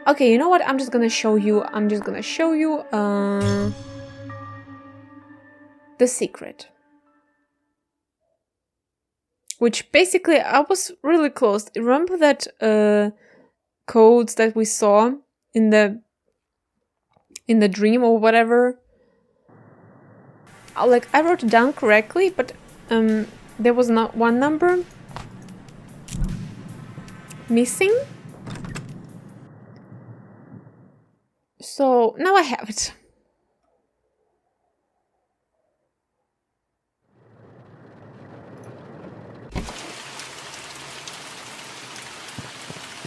Okay, you know what? I'm just gonna show you. The secret. Which basically, I was really close. Remember that codes that we saw in the dream or whatever? Like, I wrote it down correctly, but there was not one number missing. So now I have it.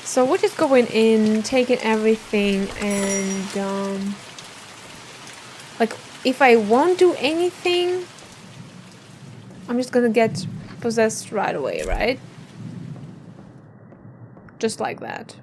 So we're just going in, taking everything, and like, if I won't do anything, I'm just gonna get possessed right away, right? Just like that.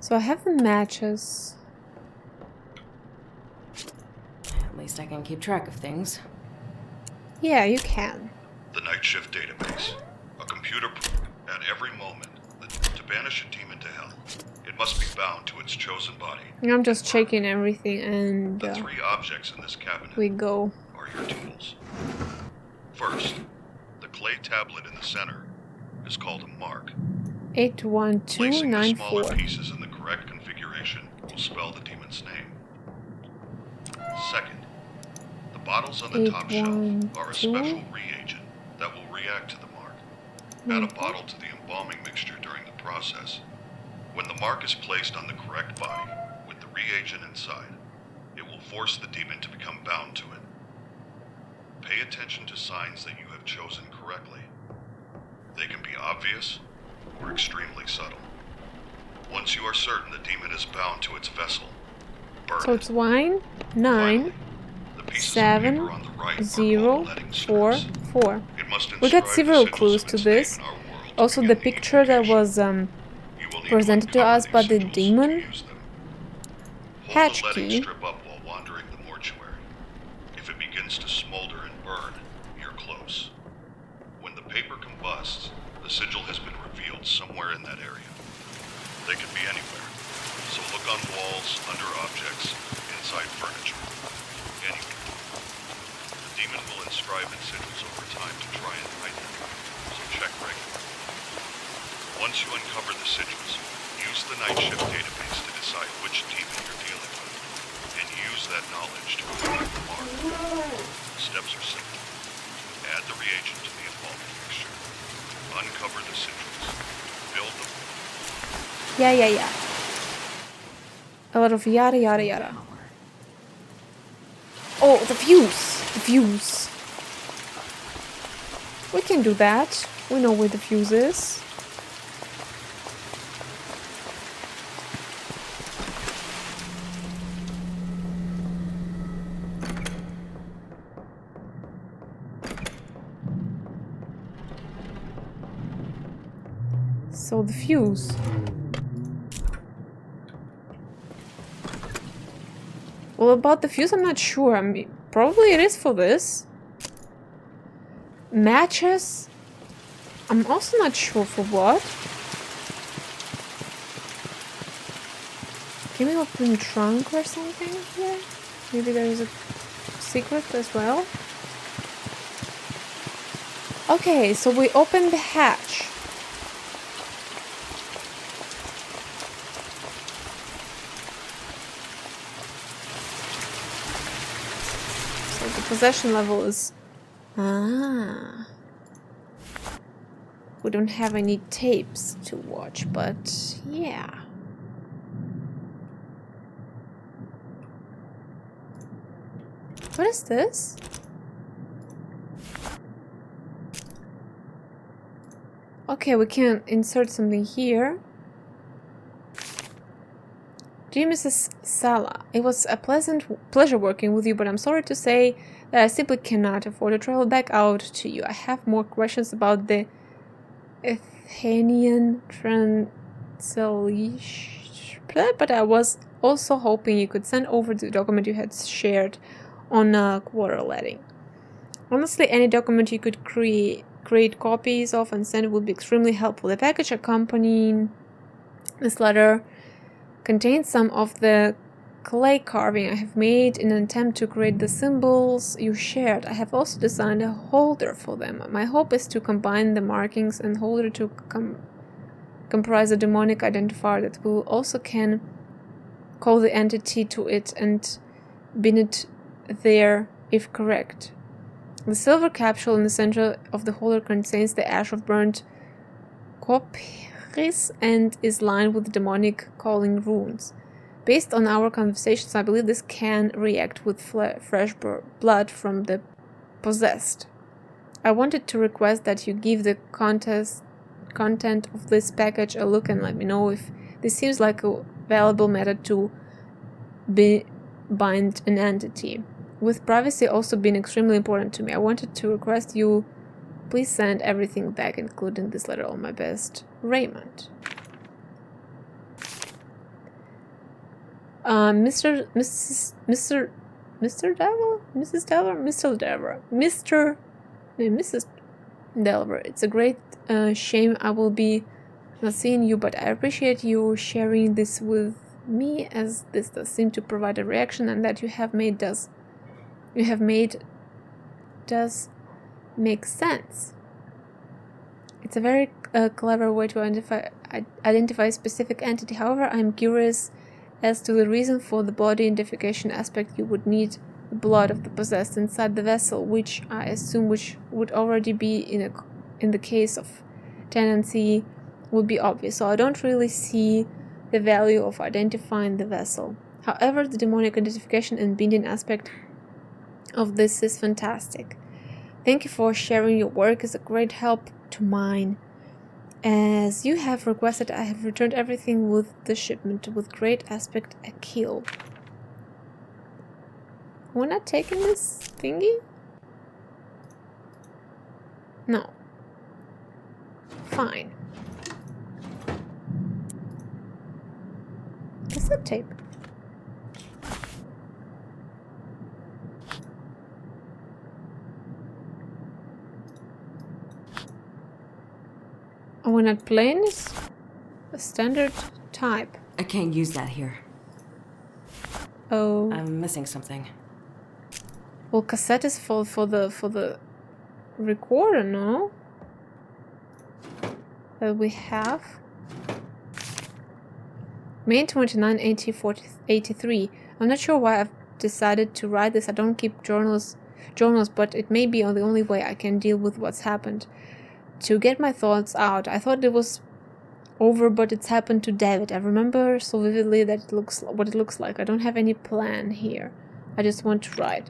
So I have the matches. At least I can keep track of things. Yeah, you can. The night shift database. A computer at every moment to banish a demon to hell. It must be bound to its chosen body. I'm just checking everything, and the three objects in this cabinet we go. Are your tools. First, the clay tablet in the center is called a mark. 81294. Placing the smaller pieces in the correct configuration will spell the demon's name. Second, the bottles on the top shelf are a special reagent that will react to the mark. Add a bottle to the embalming mixture during the process. When the mark is placed on the correct body with the reagent inside, it will force the demon to become bound to it. Pay attention to signs that you have chosen correctly. They can be obvious or extremely subtle. Once you are certain the demon is bound to its vessel, burn so it's 1 9 7 0 4 4. We got several clues to this. Also, the picture that was presented to us by the demon hatch key. Strip up while wandering the mortuary. If it begins to smolder and burn, you're close. When the paper combusts, the sigil has been revealed somewhere in that area. They could be anywhere, so look on walls, under objects, inside furniture, anywhere. The demon will inscribe its sigils over time to try and hide them, so check regularly. Once you uncover the sigils, use the night shift database to decide which demon you're dealing with, and use that knowledge to complete the mark. The steps are simple. Add the reagent to the embalming mixture. Uncover the sigils. Build the... Yeah. A lot of yada yada yada. Oh, the fuse. We can do that. We know where the fuse is. So the fuse. Well, about the fuse, I'm not sure. I mean, probably it is for this. Matches. I'm also not sure for what. Can we open the trunk or something here? Maybe there is a secret as well. Okay, so we open the hatch. So the possession level is... We don't have any tapes to watch, but yeah. What is this? Okay, we can insert something here. Dear Mrs. Sala, it was a pleasure working with you, but I'm sorry to say that I simply cannot afford to travel back out to you. I have more questions about the Lithuanian translation, but I was also hoping you could send over the document you had shared on a quarter letting. Honestly, any document you could create copies of and send would be extremely helpful. The package accompanying this letter contains some of the clay carving I have made in an attempt to create the symbols you shared. I have also designed a holder for them. My hope is to combine the markings and holder to comprise a demonic identifier that will also can call the entity to it and bin it there if correct. The silver capsule in the center of the holder contains the ash of burnt copperas and is lined with demonic calling runes. Based on our conversations, I believe this can react with fresh blood from the possessed. I wanted to request that you give the content of this package a look and let me know if this seems like a valuable method to bind an entity. With privacy also being extremely important to me, I wanted to request you please send everything back, including this letter. All my best, Raymond. Mr. Delver. It's a great shame I will be not seeing you, but I appreciate you sharing this with me, as this does seem to provide a reaction, and that you have made does make sense. It's a very clever way to identify a specific entity. However, I'm curious as to the reason for the body identification aspect. You would need the blood of the possessed inside the vessel, which I assume would already be in the case of tenancy would be obvious. So I don't really see the value of identifying the vessel. However, the demonic identification and binding aspect of this is fantastic. Thank you for sharing. Your work is a great help to mine. As you have requested, I have returned everything with the shipment with great aspect a kill. We're not taking this thingy? No. Fine. Cassette tape. Oh, we're not playing this? A standard type. I can't use that here. Oh. I'm missing something. Well, cassette is for the recorder, no? That we have. May 29, 1883. I'm not sure why I've decided to write this. I don't keep journals, but it may be the only way I can deal with what's happened. To get my thoughts out, I thought it was over, but it's happened to David. I remember so vividly that what it looks like. I don't have any plan here. I just want to write.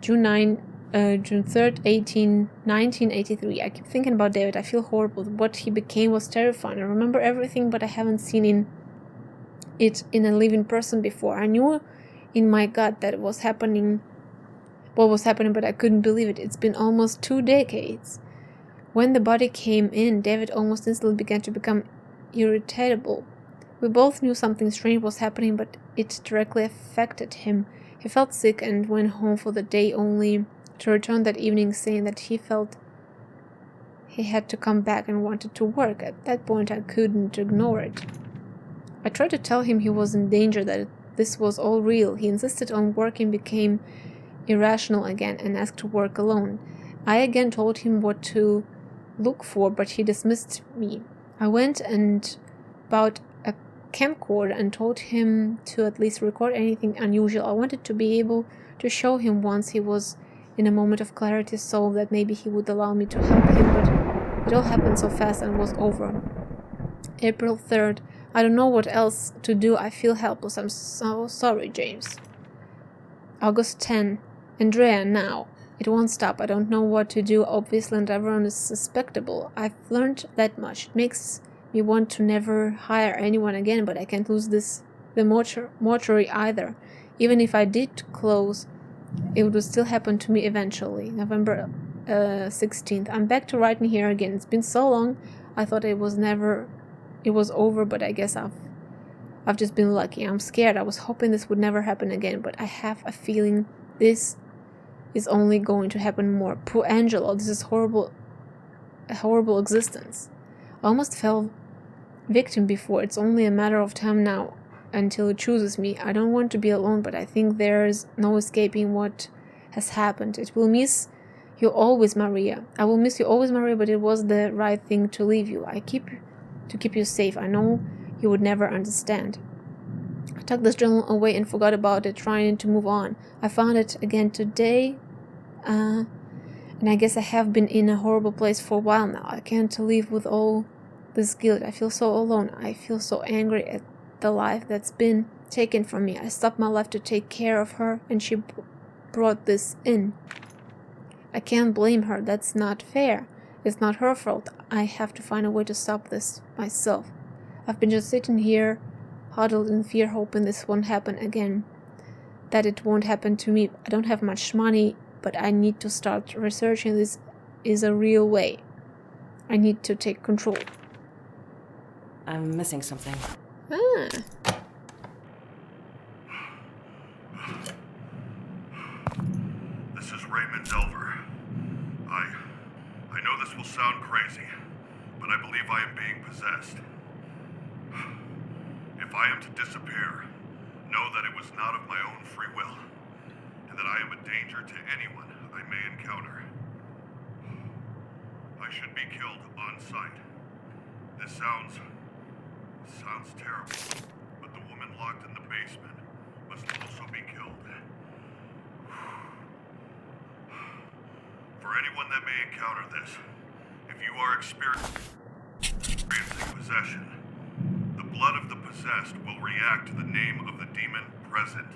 June 3rd, 1983. I keep thinking about David. I feel horrible. What he became was terrifying. I remember everything, but I haven't seen it in a living person before. I knew in my gut that what was happening, but I couldn't believe it. It's been almost 2 decades. When the body came in, David almost instantly began to become irritable. We both knew something strange was happening, but it directly affected him. He felt sick and went home for the day, only to return that evening saying that he felt he had to come back and wanted to work. At that point, I couldn't ignore it. I tried to tell him he was in danger, that this was all real. He insisted on working, became irrational again, and asked to work alone. I again told him what to look for, but he dismissed me. I went and bought a camcorder and told him to at least record anything unusual. I wanted to be able to show him once he was in a moment of clarity, so that maybe he would allow me to help him, but it all happened so fast and was over. April 3rd. I don't know what else to do. I feel helpless. I'm so sorry, James. August 10. Andrea, now. It won't stop. I don't know what to do, obviously, and everyone is suspectable. I've learned that much. It makes me want to never hire anyone again, but I can't lose the mortuary either. Even if I did close, it would still happen to me eventually. November 16th. I'm back to writing here again. It's been so long. I thought it was over, but I guess I've just been lucky. I'm scared. I was hoping this would never happen again, but I have a feeling this is only going to happen more. Poor Angelo, this is a horrible existence. I almost fell victim before. It's only a matter of time now until it chooses me. I don't want to be alone, but I think there is no escaping what has happened. It will miss you always, Maria. I will miss you always, Maria, but it was the right thing to leave you. To keep you safe. I know you would never understand. I took this journal away and forgot about it, trying to move on. I found it again today, and I guess I have been in a horrible place for a while now. I can't live with all this guilt. I feel so alone. I feel so angry at the life that's been taken from me. I stopped my life to take care of her, and she brought this in. I can't blame her. That's not fair. It's not her fault. I have to find a way to stop this myself. I've been just sitting here, huddled in fear, hoping this won't happen again. That it won't happen to me. I don't have much money, but I need to start researching this is a real way. I need to take control. I'm missing something. This is Raymond Delver. I know this will sound crazy, but I believe I am being possessed. If I am to disappear, know that it was not of my own free will, and that I am a danger to anyone I may encounter. I should be killed on sight. This sounds terrible, but the woman locked in the basement must also be killed. For anyone that may encounter this, if you are experiencing possession, the blood of the possessed will react to the name of the demon present.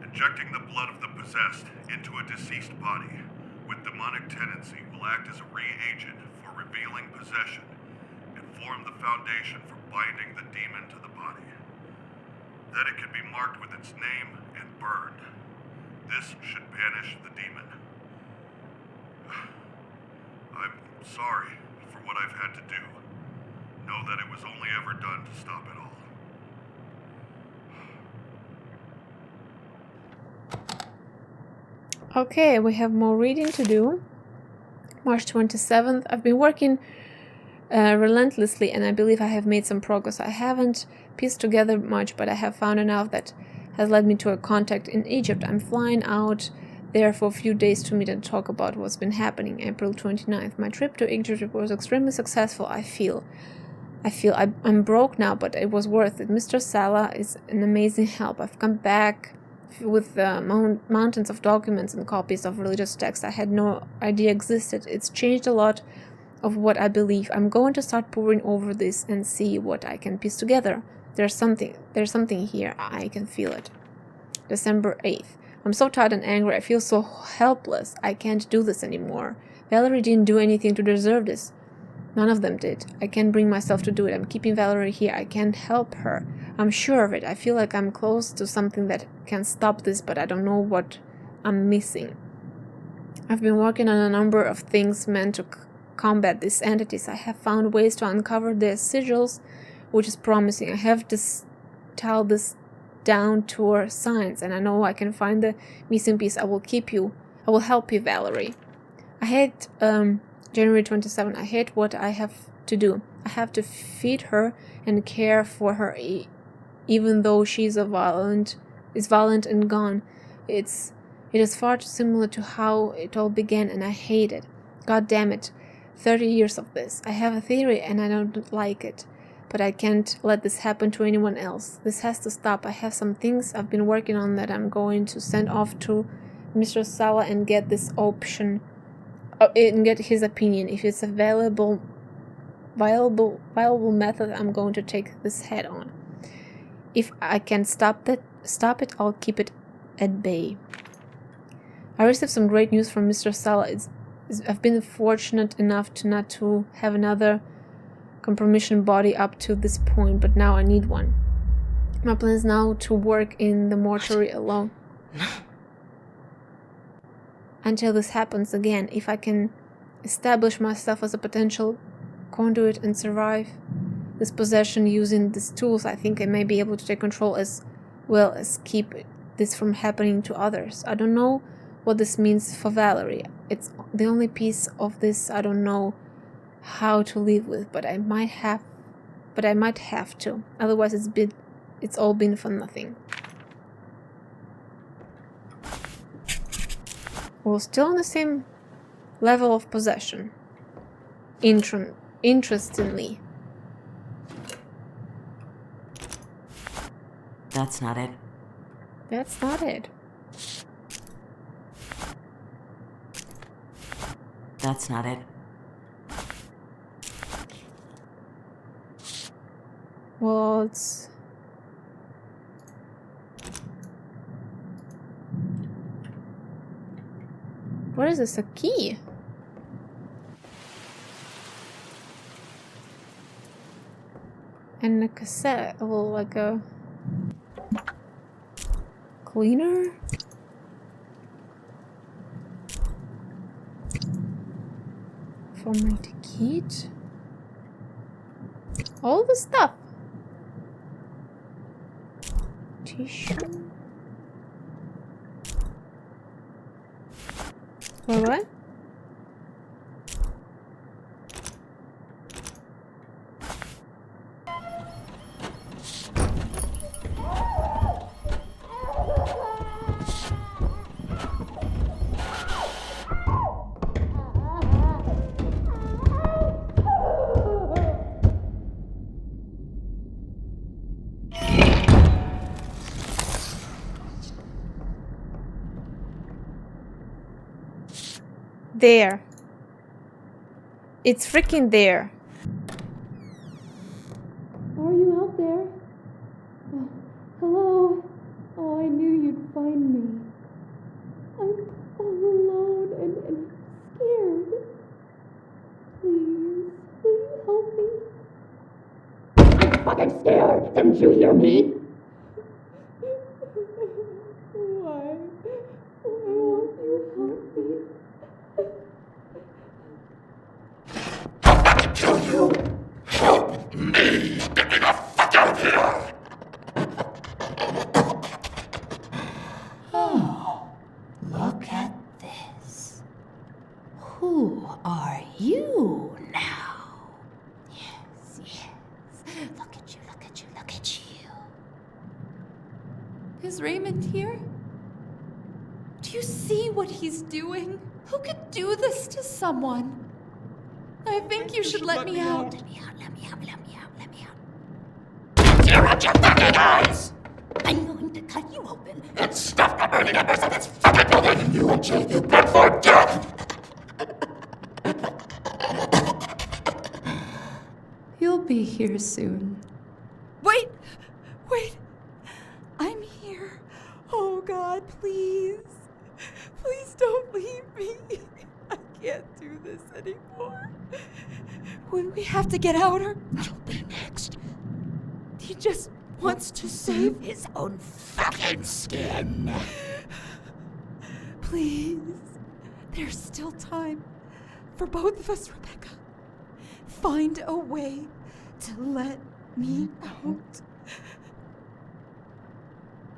Injecting the blood of the possessed into a deceased body with demonic tendency will act as a reagent for revealing possession and form the foundation for binding the demon to the body. That it can be marked with its name and burned. This should banish the demon. I'm sorry for what I've had to do. Know that it was only ever done to stop it all. Okay, we have more reading to do. March 27th. I've been working relentlessly, and I believe I have made some progress. I haven't pieced together much, but I have found enough that has led me to a contact in Egypt. I'm flying out there for a few days to meet and talk about what's been happening. April 29th. My trip to Egypt was extremely successful, I feel. I'm broke now, but it was worth it. Mr. Sala is an amazing help. I've come back with mountains of documents and copies of religious texts I had no idea existed. It's changed a lot of what I believe. I'm going to start poring over this and see what I can piece together. There's something here. I can feel it. December 8th. I'm so tired and angry. I feel so helpless. I can't do this anymore. Valerie didn't do anything to deserve this. None of them did. I can't bring myself to do it. I'm keeping Valerie here. I can't help her. I'm sure of it. I feel like I'm close to something that can stop this, but I don't know what I'm missing. I've been working on a number of things meant to combat these entities. I have found ways to uncover their sigils, which is promising. I have dialed this down to our science, and I know I can find the missing piece. I will help you, Valerie. I hate January 27th. I hate what I have to do. I have to feed her and care for her, even though she's violent and gone. It is far too similar to how it all began, and I hate it. God damn it. 30 years of this. I have a theory, and I don't like it. But I can't let this happen to anyone else. This has to stop. I have some things I've been working on that I'm going to send off to Mr. Sala and get this option, and get his opinion. If it's a viable method, I'm going to take this head on. If I can stop it, I'll keep it at bay. I received some great news from Mr. Sala. I've been fortunate enough not to have another compromission body up to this point, but now I need one. My plan is now to work in the mortuary alone until this happens again. If establish myself as a potential conduit and survive this possession using these tools, I think I may be able to take control as well as keep this from happening to others. I don't know what this means for Valerie. It's the only piece of this I don't know how to live with, but I might have to. Otherwise it's all been for nothing. We're still on the same level of possession. Interestingly. That's not it. That's not it. That's not it. Well, it's... What is this? A key? And a cassette. Well, like a... cleaner? For my ticket? All the stuff. Tissue. What? There. It's freaking there. Are you out there? Hello? Oh, I knew you'd find me. I'm all alone and scared. Please, will you help me? I'm fucking scared! Didn't you hear me? Why? Why won't you help me? Kill you! Help me! Get me the fuck out of here! Oh, look at this. Who are you now? Yes, yes. Look at you, look at you, look at you. Is Raymond here? Do you see what he's doing? Who could do this to someone? I think you should let me out. Let me out, let me out, let me out, let me out. Tear out your fucking eyes! I'm going to cut you open. And stop the burning embers of this fucking building and you until you beg for death! You'll be here soon. Wait! Wait! I'm here. Oh God, please. Please don't leave me. I can't do this anymore. We have to get out or You'll be next. he just wants to save His own Fucking skin. Please. There's still time for both of us, Rebecca. Find a way to let me out.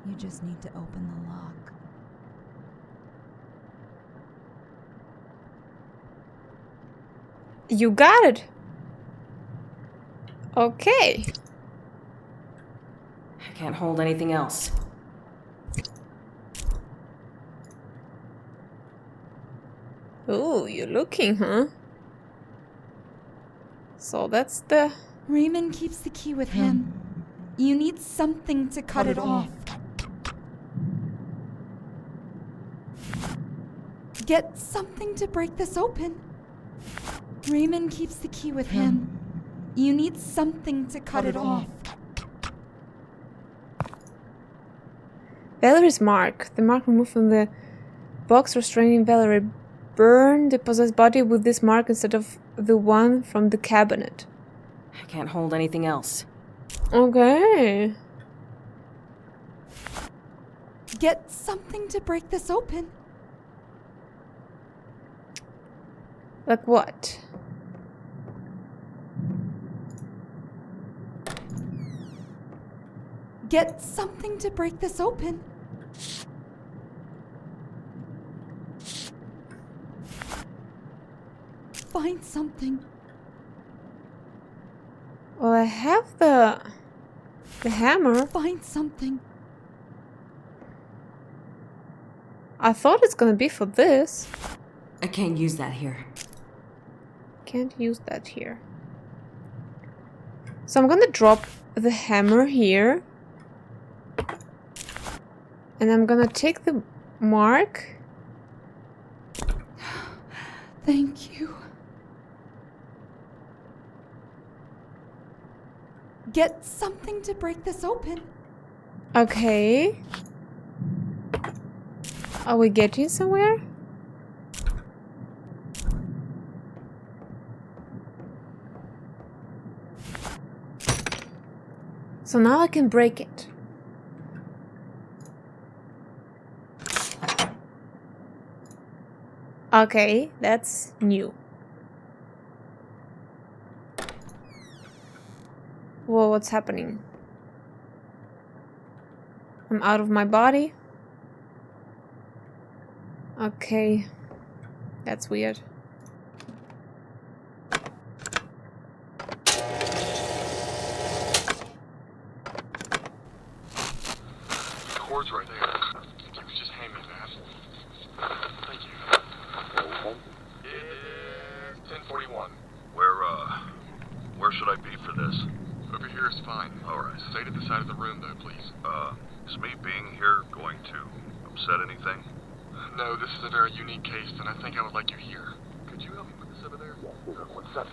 You just need to open the lock. You got it. Okay. I can't hold anything else. Ooh, you're looking, huh? So that's the... Raymond keeps the key with him. You need something to cut it off. Get something to break this open. Raymond keeps the key with him. You need something to cut it off. Valerie's mark. The mark removed from the box restraining Valerie. Burn the possessed body with this mark instead of the one from the cabinet. I can't hold anything else. Okay. Get something to break this open. Like what? Get something to break this open. Find something. Well, I have the hammer. Find something. I thought it's gonna be for this. I can't use that here. Can't use that here. So I'm gonna drop the hammer here. And I'm gonna take the mark. Thank you. Get something to break this open. Okay. Are we getting somewhere? So now I can break it. Okay, that's new. Whoa, what's happening? I'm out of my body. Okay, that's weird. Cord's right there. You could just hand me that. Thank you. It is 10:41. Where should I be for this? Over here is fine. All right. Stay to the side of the room, though, please. Is me being here going to upset anything? No, this is a very unique case, and I think I would like you here. Could you help me with this over there? What's that?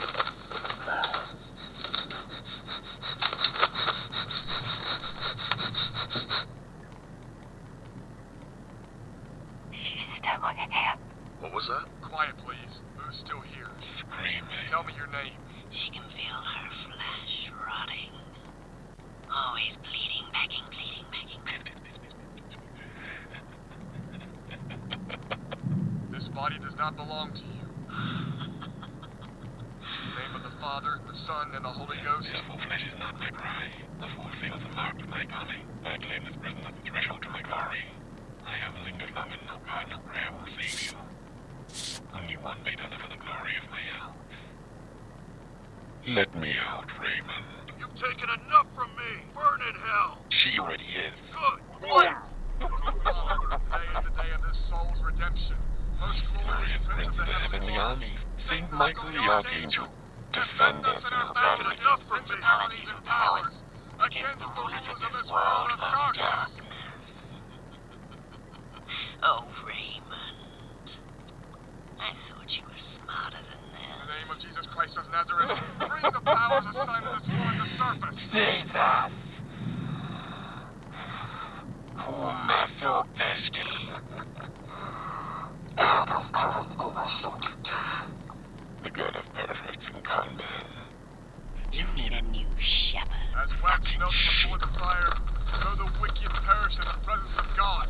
What was that? Quiet, please. Who's still here? Screaming. Tell me your name. She can feel her flesh rotting. Always bleeding, begging, bleeding, begging. This body does not belong to you. In the name of the Father, the Son, and the Holy Ghost. This full flesh is not my bride. The full feels the mark of my coming. I claim the presence at the threshold to my glory. I have lingered long, and no God, no prayer will save you. Only one may deliver the glory of my health. Let me out, Raymond. You've taken enough from me. Burn in hell. She already is. Good. Quiet. Today is the day of this soul's redemption. Most glorious Prince of the heavenly army, Saint Michael the Archangel, defend us in our battle enough against from principalities and powers, against the rulers of this world of darkness. Oh, Raymond. I thought you were smarter than In that. the name of Jesus Christ of Nazareth, bring the powers assigned to this woman to surface. Jesus! Whom I so destiny. The God of perfects in combat. You need a new shepherd. As wax melts before the fire, so the wicked perish in the presence of God.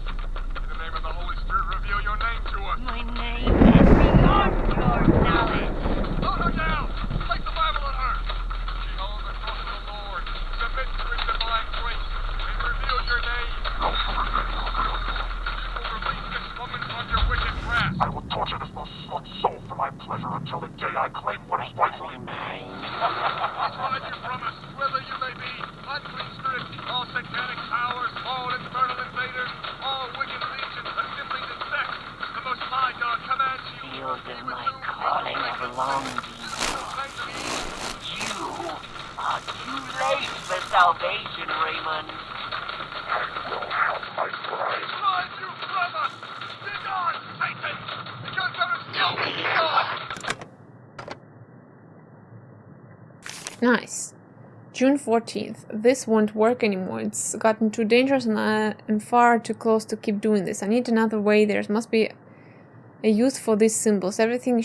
In the name of the Holy Spirit, reveal your name to us. My name is beyond your knowledge. Hold her down! Take the Bible on her! Behold the cross of the Lord. Submit to his divine grace, and reveal your name. You will release this woman from your wicked grasp. I will torture this most slut soul for my pleasure until the day I claim what is rightfully mine. Hide you from us, whether you may be unclean spirits, all satanic powers, all infernal invaders, all wicked legions, assemblies and sects. The Most High God commands you. Feel He that with my whom he calling will has belonged to you. You are too late for salvation, Raymond. I will have my bride. Hide you from us! Be gone, Satan! You're gonna kill me! Nice. June 14th. This won't work anymore. It's gotten too dangerous and I am far too close to keep doing this. I need another way. There must be a use for these symbols. Everything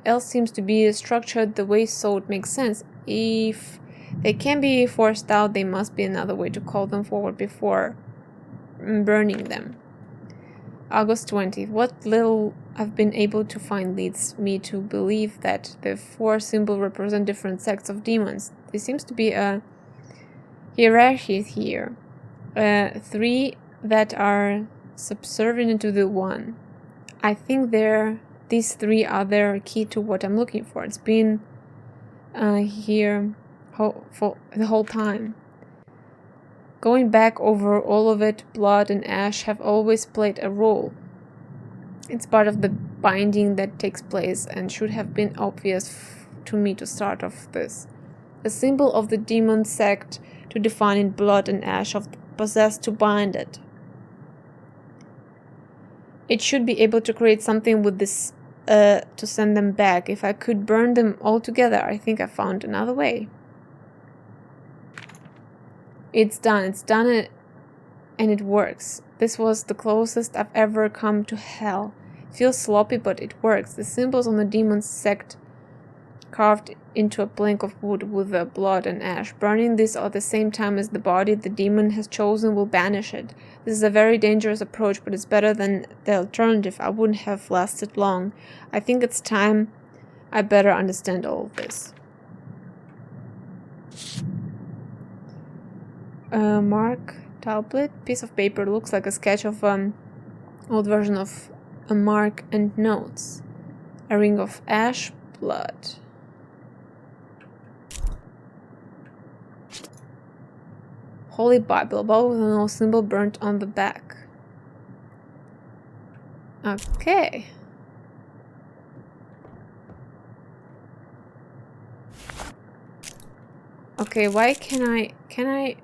else seems to be structured the way so it makes sense. If they can be forced out, there must be another way to call them forward before burning them. August 20th. What little I've been able to find leads me to believe that the 4 symbols represent different sects of demons. There seems to be a hierarchy here. 3 that are subservient to the 1. I think these 3 are their key to what I'm looking for. It's been here for the whole time. Going back over all of it, blood and ash have always played a role. It's part of the binding that takes place and should have been obvious to me to start off this. A symbol of the demon sect to define in blood and ash of the possessed to bind it. It should be able to create something with this to send them back. If I could burn them all together, I think I found another way. It's done and it works. This was the closest I've ever come to hell. It feels sloppy, but it works. The symbols on the demon sect carved into a plank of wood with the blood and ash. Burning this at the same time as the body the demon has chosen will banish it. This is a very dangerous approach, but it's better than the alternative. I wouldn't have lasted long. I think it's time I better understand all of this. Mark tablet, piece of paper, looks like a sketch of old version of a mark and notes. A ring of ash blood. Holy Bible, a Bible with an old symbol burnt on the back. Okay. Okay, why can I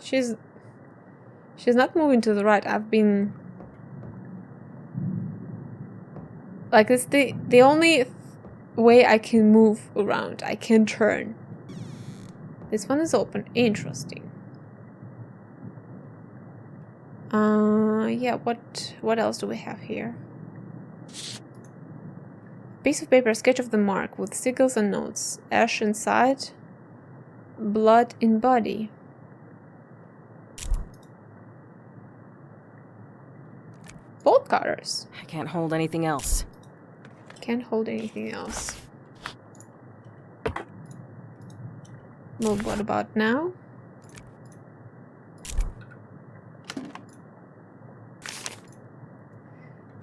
She's not moving to the right. I've been like, it's the only way I can move around. I can turn. This one is open. Interesting. Yeah, what else do we have here? Piece of paper, sketch of the mark with sigils and notes. Ash inside. Blood in body. Bolt cutters. I can't hold anything else. Can't hold anything else. Well, what about now?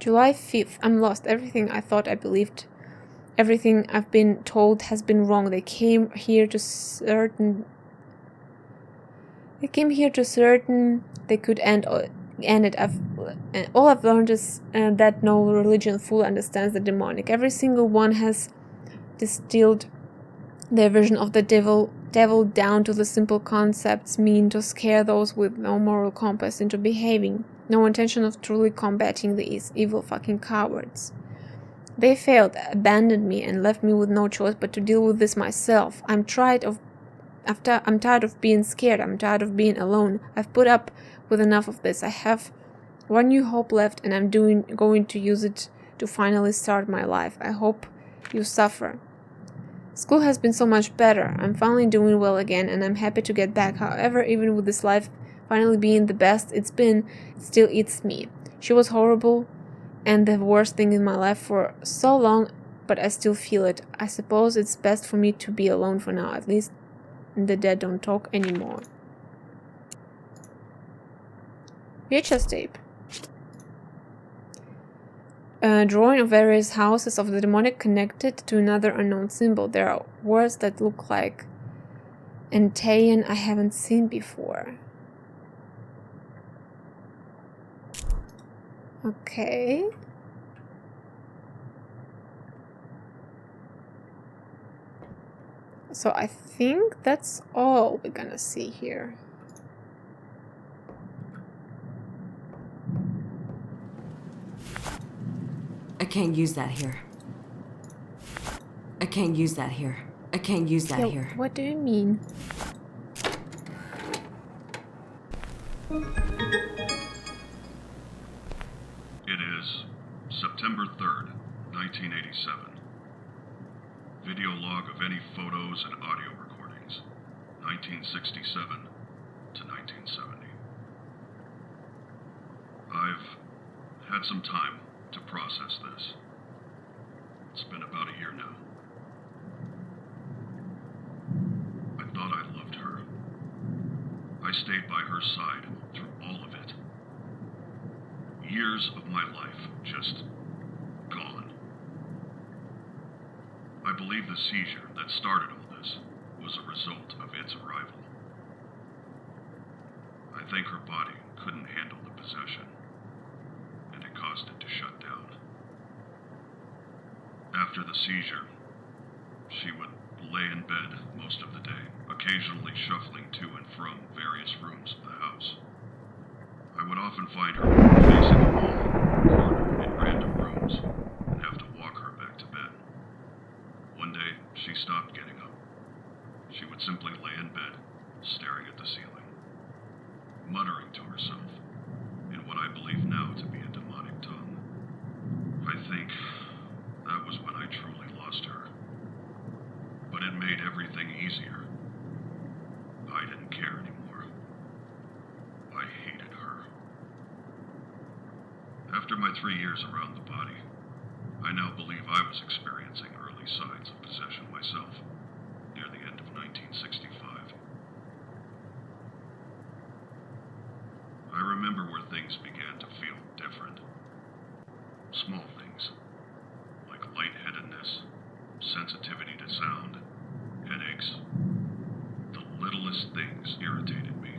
July 5th. I'm lost. Everything I thought I believed, everything I've been told has been wrong. They came here to certain they could end it. All I've learned is that no religion fully understands the demonic. Every single one has distilled their version of the devil down to the simple concepts mean to scare those with no moral compass into behaving, no intention of truly combating these evil fucking cowards. They failed, abandoned me, and left me with no choice but to deal with this myself. I'm tired of being scared. I'm tired of being alone. I've put up with enough of this. I have one new hope left, and I'm going to use it to finally start my life. I hope you suffer. School has been so much better. I'm finally doing well again, and I'm happy to get back. However, even with this life finally being the best it's been, it still eats me. She was horrible and the worst thing in my life for so long, but I still feel it. I suppose it's best for me to be alone for now. At least the dead don't talk anymore. VHS tape. A drawing of various houses of the demonic connected to another unknown symbol. There are words that look like Antaian I haven't seen before. Okay. So I think that's all we're gonna see here. I can't use that here. I can't use that here. I can't use that here. What do you mean? It is September 3rd, 1987. Video log of any photos and audio recordings, 1967 to 1970. I've had some time to process this. It's been about a year now. I thought I loved her. I stayed by her side through all of it. Years of my life just gone. I believe the seizure that started all this was a result of its arrival. I think her body couldn't handle the possession, and it caused it to shut down. After the seizure, she would lay in bed most of the day, occasionally shuffling to and from various rooms of the house. I would often find her facing a wall, corner in random rooms, and have to walk her back to bed. One day, she stopped getting up. She would simply lay in bed, staring at the ceiling, muttering to herself in what I believe now to be a demonic tongue. I think that was when I truly lost her. But it made everything easier. I didn't care anymore. I hated her. After my 3 years around the body, I now believe I was experiencing early signs of possession myself, near the end of 1965. I remember where things began to feel different. Small things, like lightheadedness, sensitivity to sound, headaches. The littlest things irritated me.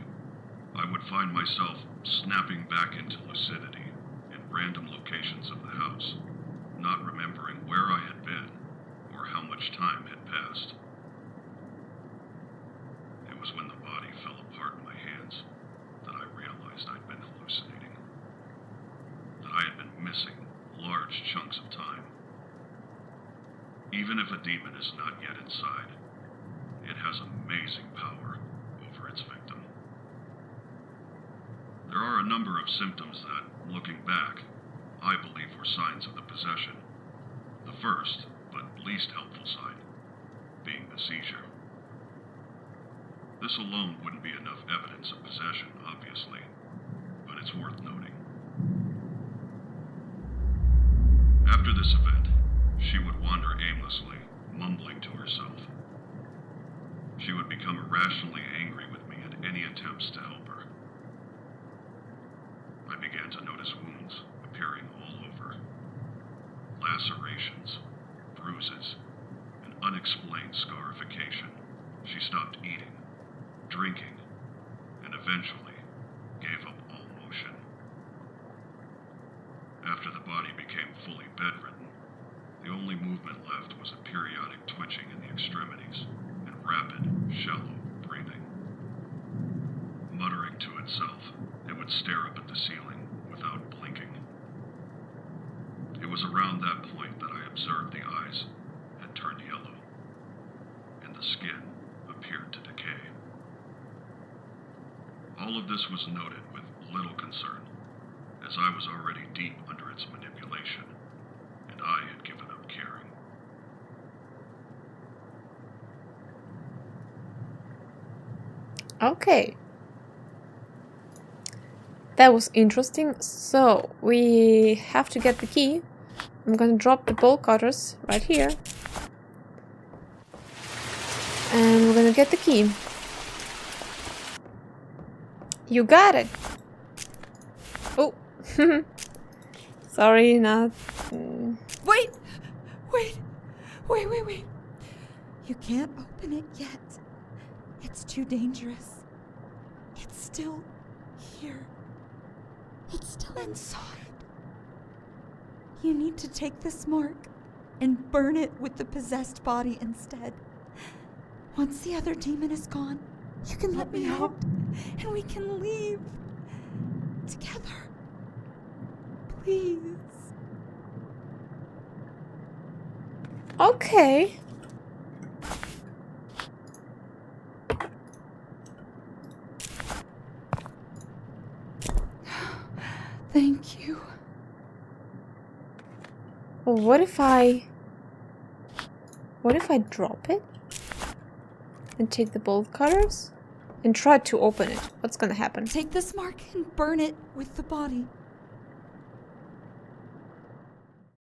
I would find myself snapping back into lucidity in random locations of the house, not remembering where I had been or how much time had passed. It was when the body fell apart in my hands that I realized I'd been hallucinating, that I had been missing large chunks of time. Even if a demon is not yet inside, it has amazing power over its victim. There are a number of symptoms that, looking back, I believe were signs of the possession. The first, but least helpful sign, being the seizure. This alone wouldn't be enough evidence of possession, obviously, but it's worth noting. After this event, she would wander aimlessly, mumbling to herself. She would become irrationally angry with me at any attempts to help her. I began to notice wounds appearing all over. Lacerations, bruises, and unexplained scarification. She stopped eating, drinking, and eventually gave up all motion. After the body became fully bedridden, the only movement left was a periodic twitching in the extremities and rapid, shallow breathing. Muttering to itself, it would stare up at the ceiling without blinking. It was around that point that I observed the eyes had turned yellow, and the skin appeared to decay. All of this was noted with little concern, as I was already deep under its manipulation, and I had given up caring. Okay. That was interesting. So, we have to get the key. I'm gonna drop the bolt cutters right here. And we're gonna get the key. You got it! Oh! Sorry, not... Wait! Wait. You can't open it yet. It's too dangerous. It's still here. It's still inside. You need to take this mark and burn it with the possessed body instead. Once the other demon is gone, you can let me out and we can leave together. Please. Okay. Thank you. What if I drop it and take the bolt cutters and try to open it? What's gonna happen? Take this mark and burn it with the body.